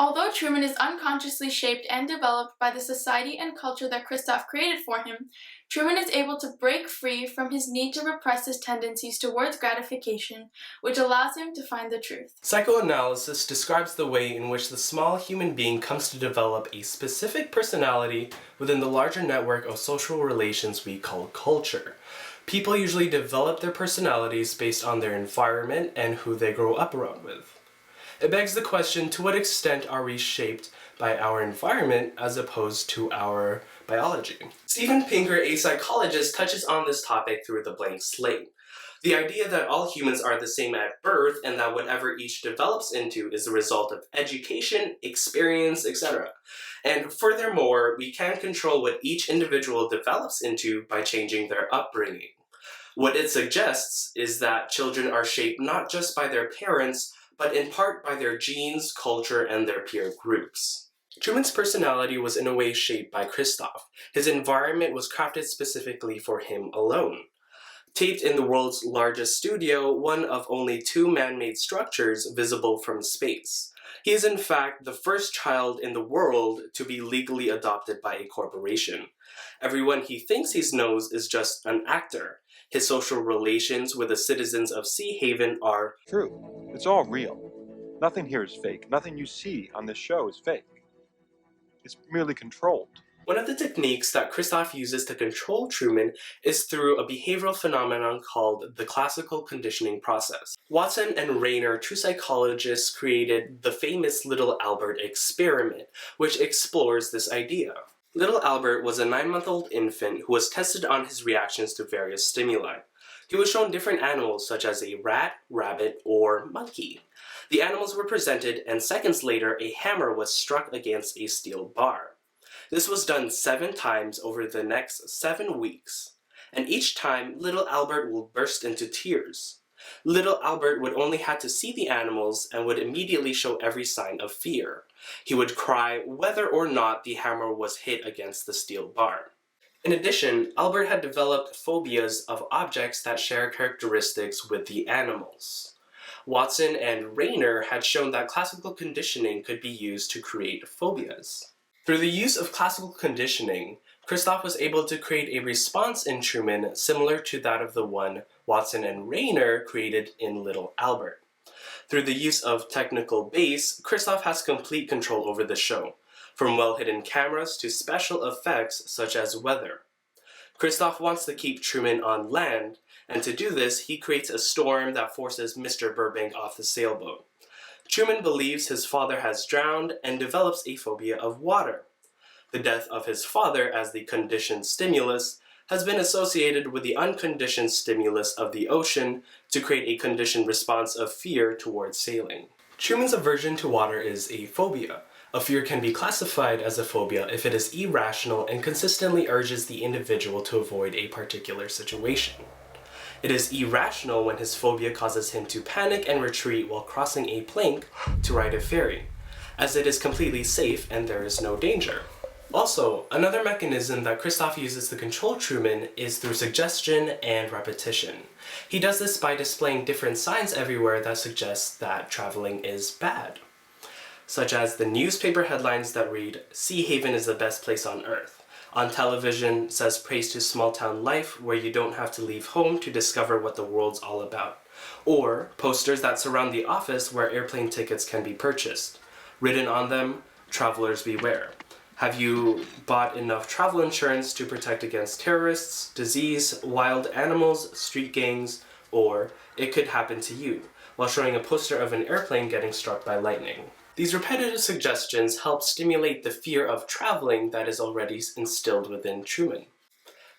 Although Truman is unconsciously shaped and developed by the society and culture that Christoph created for him, Truman is able to break free from his need to repress his tendencies towards gratification, which allows him to find the truth. Psychoanalysis describes the way in which the small human being comes to develop a specific personality within the larger network of social relations we call culture. People usually develop their personalities based on their environment and who they grow up around with. It begs the question, to what extent are we shaped by our environment as opposed to our biology? Steven Pinker, a psychologist, touches on this topic through the blank slate. The idea that all humans are the same at birth and that whatever each develops into is the result of education, experience, etc. And furthermore, we can control what each individual develops into by changing their upbringing. What it suggests is that children are shaped not just by their parents, but in part by their genes, culture, and their peer groups. Truman's personality was in a way shaped by Christoph. His environment was crafted specifically for him alone. Taped in the world's largest studio, one of only 2 man-made structures visible from space. He is in fact the first child in the world to be legally adopted by a corporation. Everyone he thinks he knows is just an actor. His social relations with the citizens of Sea Haven are true. It's all real. Nothing here is fake. Nothing you see on this show is fake. It's merely controlled. One of the techniques that Christoph uses to control Truman is through a behavioral phenomenon called the classical conditioning process. Watson and Rayner, 2 psychologists, created the famous Little Albert experiment, which explores this idea. Little Albert was a 9-month-old infant who was tested on his reactions to various stimuli. He was shown different animals such as a rat, rabbit, or monkey. The animals were presented, and seconds later a hammer was struck against a steel bar. This was done 7 times over the next 7 weeks, and each time Little Albert would burst into tears. Little Albert would only have to see the animals and would immediately show every sign of fear. He would cry whether or not the hammer was hit against the steel bar. In addition, Albert had developed phobias of objects that share characteristics with the animals. Watson and Rayner had shown that classical conditioning could be used to create phobias. Through the use of classical conditioning, Christoph was able to create a response in Truman similar to that of the one Watson and Rayner created in Little Albert. Through the use of technical base, Christoph has complete control over the show, from well-hidden cameras to special effects such as weather. Christoph wants to keep Truman on land, and to do this, he creates a storm that forces Mr. Burbank off the sailboat. Truman believes his father has drowned and develops a phobia of water. The death of his father as the conditioned stimulus has been associated with the unconditioned stimulus of the ocean to create a conditioned response of fear towards sailing. Truman's aversion to water is a phobia. A fear can be classified as a phobia if it is irrational and consistently urges the individual to avoid a particular situation. It is irrational when his phobia causes him to panic and retreat while crossing a plank to ride a ferry, as it is completely safe and there is no danger. Also, another mechanism that Christoph uses to control Truman is through suggestion and repetition. He does this by displaying different signs everywhere that suggest that traveling is bad, such as the newspaper headlines that read, "Sea Haven is the best place on earth." On television says praise to small-town life where you don't have to leave home to discover what the world's all about. Or posters that surround the office where airplane tickets can be purchased. Written on them, "Travelers beware." Have you bought enough travel insurance to protect against terrorists, disease, wild animals, street gangs, or it could happen to you, while showing a poster of an airplane getting struck by lightning. These repetitive suggestions help stimulate the fear of traveling that is already instilled within Truman.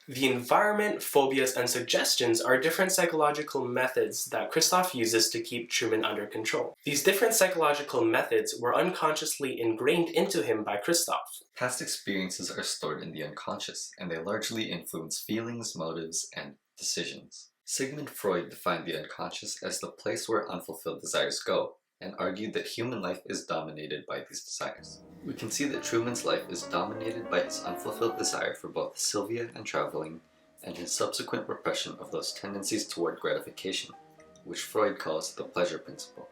The environment, phobias, and suggestions are different psychological methods that Christoph uses to keep Truman under control. These different psychological methods were unconsciously ingrained into him by Christoph. Past experiences are stored in the unconscious, and they largely influence feelings, motives, and decisions. Sigmund Freud defined the unconscious as the place where unfulfilled desires go, and argued that human life is dominated by these desires. We can see that Truman's life is dominated by his unfulfilled desire for both Sylvia and traveling, and his subsequent repression of those tendencies toward gratification, which Freud calls the pleasure principle.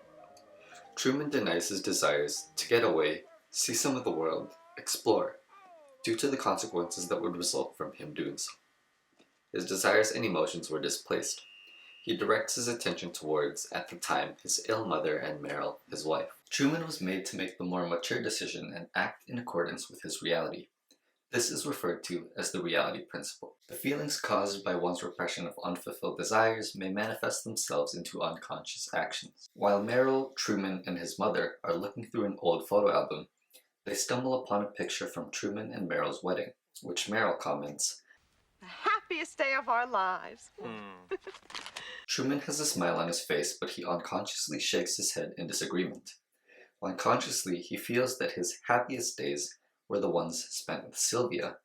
Truman denies his desires to get away, see some of the world, explore, due to the consequences that would result from him doing so. His desires and emotions were displaced. He directs his attention towards, at the time, his ill mother and Meryl, his wife. Truman was made to make the more mature decision and act in accordance with his reality. This is referred to as the reality principle. The feelings caused by one's repression of unfulfilled desires may manifest themselves into unconscious actions. While Meryl, Truman, and his mother are looking through an old photo album, they stumble upon a picture from Truman and Meryl's wedding, which Meryl comments, "The happiest day of our lives." Truman has a smile on his face, but he unconsciously shakes his head in disagreement. Unconsciously, he feels that his happiest days were the ones spent with Sylvia,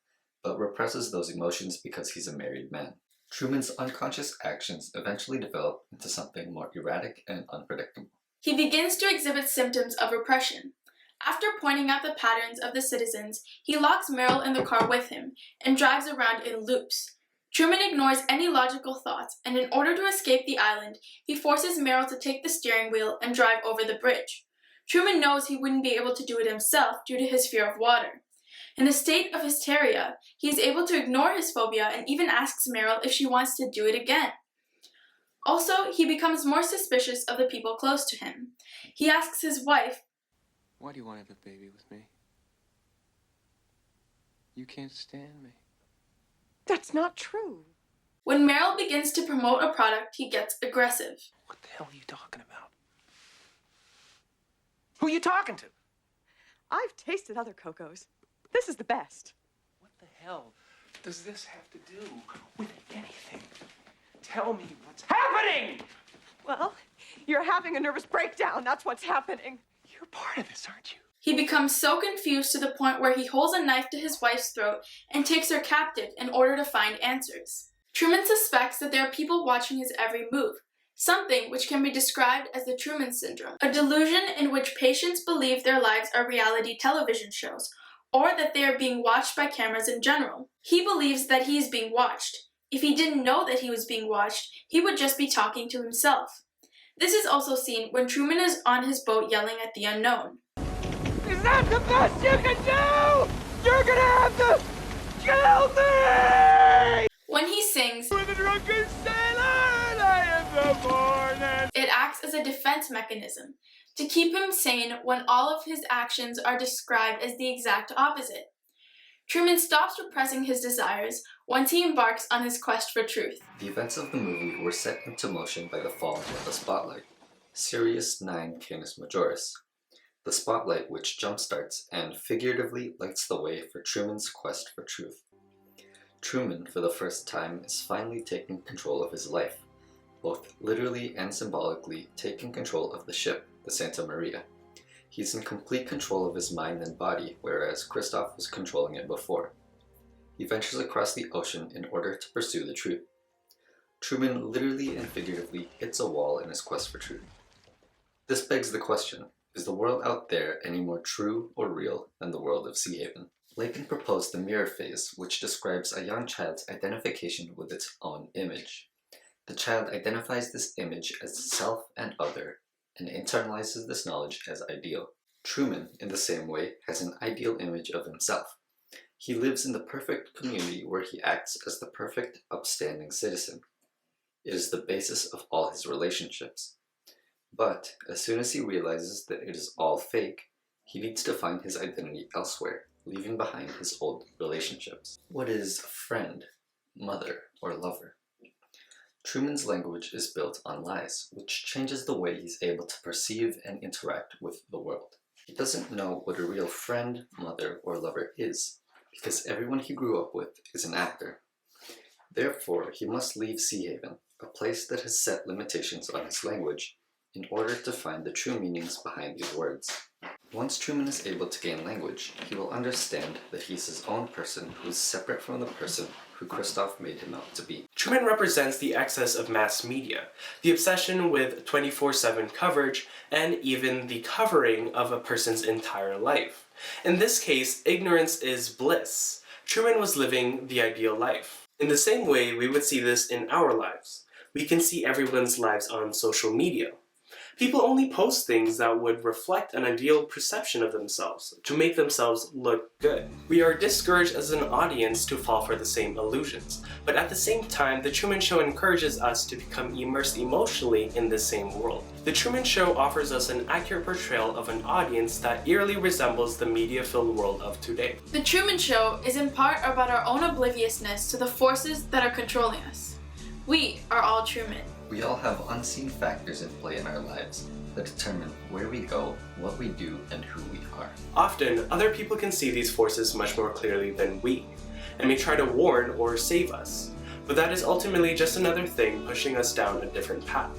but represses those emotions because he's a married man. Truman's unconscious actions eventually develop into something more erratic and unpredictable. He begins to exhibit symptoms of repression. After pointing out the patterns of the citizens, he locks Meryl in the car with him and drives around in loops. Truman ignores any logical thoughts, and in order to escape the island, he forces Meryl to take the steering wheel and drive over the bridge. Truman knows he wouldn't be able to do it himself due to his fear of water. In a state of hysteria, he is able to ignore his phobia and even asks Meryl if she wants to do it again. Also, he becomes more suspicious of the people close to him. He asks his wife, "Why do you want to have a baby with me? You can't stand me." That's not true. When Meryl begins to promote a product, he gets aggressive. What the hell are you talking about? Who are you talking to? I've tasted other cocos. This is the best. What the hell does this have to do with anything? Tell me what's happening! Well, you're having a nervous breakdown. That's what's happening. You're part of this, aren't you? He becomes so confused to the point where he holds a knife to his wife's throat and takes her captive in order to find answers. Truman suspects that there are people watching his every move, something which can be described as the Truman Syndrome, a delusion in which patients believe their lives are reality television shows, or that they are being watched by cameras in general. He believes that he is being watched. If he didn't know that he was being watched, he would just be talking to himself. This is also seen when Truman is on his boat yelling at the unknown. Is that the best you can do? You're gonna have to kill me! When he sings, "We're the drunken sailor and I am the morning." it acts as a defense mechanism to keep him sane when all of his actions are described as the exact opposite. Truman stops repressing his desires once he embarks on his quest for truth. The events of the movie were set into motion by the fall of the spotlight, Sirius 9 Canis Majoris, the spotlight which jumpstarts and figuratively lights the way for Truman's quest for truth. Truman, for the first time, is finally taking control of his life, both literally and symbolically taking control of the ship, the Santa Maria. He's in complete control of his mind and body, whereas Christoph was controlling it before. He ventures across the ocean in order to pursue the truth. Truman literally and figuratively hits a wall in his quest for truth. This begs the question, is the world out there any more true or real than the world of Sea Haven? Lacan proposed the mirror phase, which describes a young child's identification with its own image. The child identifies this image as self and other, and internalizes this knowledge as ideal. Truman, in the same way, has an ideal image of himself. He lives in the perfect community where he acts as the perfect, upstanding citizen. It is the basis of all his relationships. But, as soon as he realizes that it is all fake, he needs to find his identity elsewhere, leaving behind his old relationships. What is a friend, mother, or lover? Truman's language is built on lies, which changes the way he's able to perceive and interact with the world. He doesn't know what a real friend, mother, or lover is, because everyone he grew up with is an actor. Therefore, he must leave Sea Haven, a place that has set limitations on his language, in order to find the true meanings behind these words. Once Truman is able to gain language, he will understand that he's his own person who is separate from the person who Christoph made him out to be. Truman represents the excess of mass media, the obsession with 24/7 coverage, and even the covering of a person's entire life. In this case, ignorance is bliss. Truman was living the ideal life. In the same way, we would see this in our lives. We can see everyone's lives on social media. People only post things that would reflect an ideal perception of themselves, to make themselves look good. We are discouraged as an audience to fall for the same illusions, but at the same time, The Truman Show encourages us to become immersed emotionally in the same world. The Truman Show offers us an accurate portrayal of an audience that eerily resembles the media-filled world of today. The Truman Show is in part about our own obliviousness to the forces that are controlling us. We are all Truman. We all have unseen factors in play in our lives that determine where we go, what we do, and who we are. Often, other people can see these forces much more clearly than we, and may try to warn or save us, but that is ultimately just another thing pushing us down a different path.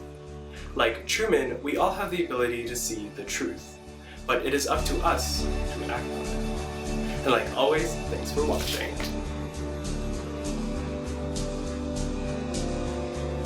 Like Truman, we all have the ability to see the truth, but it is up to us to act on it. And like always, thanks for watching.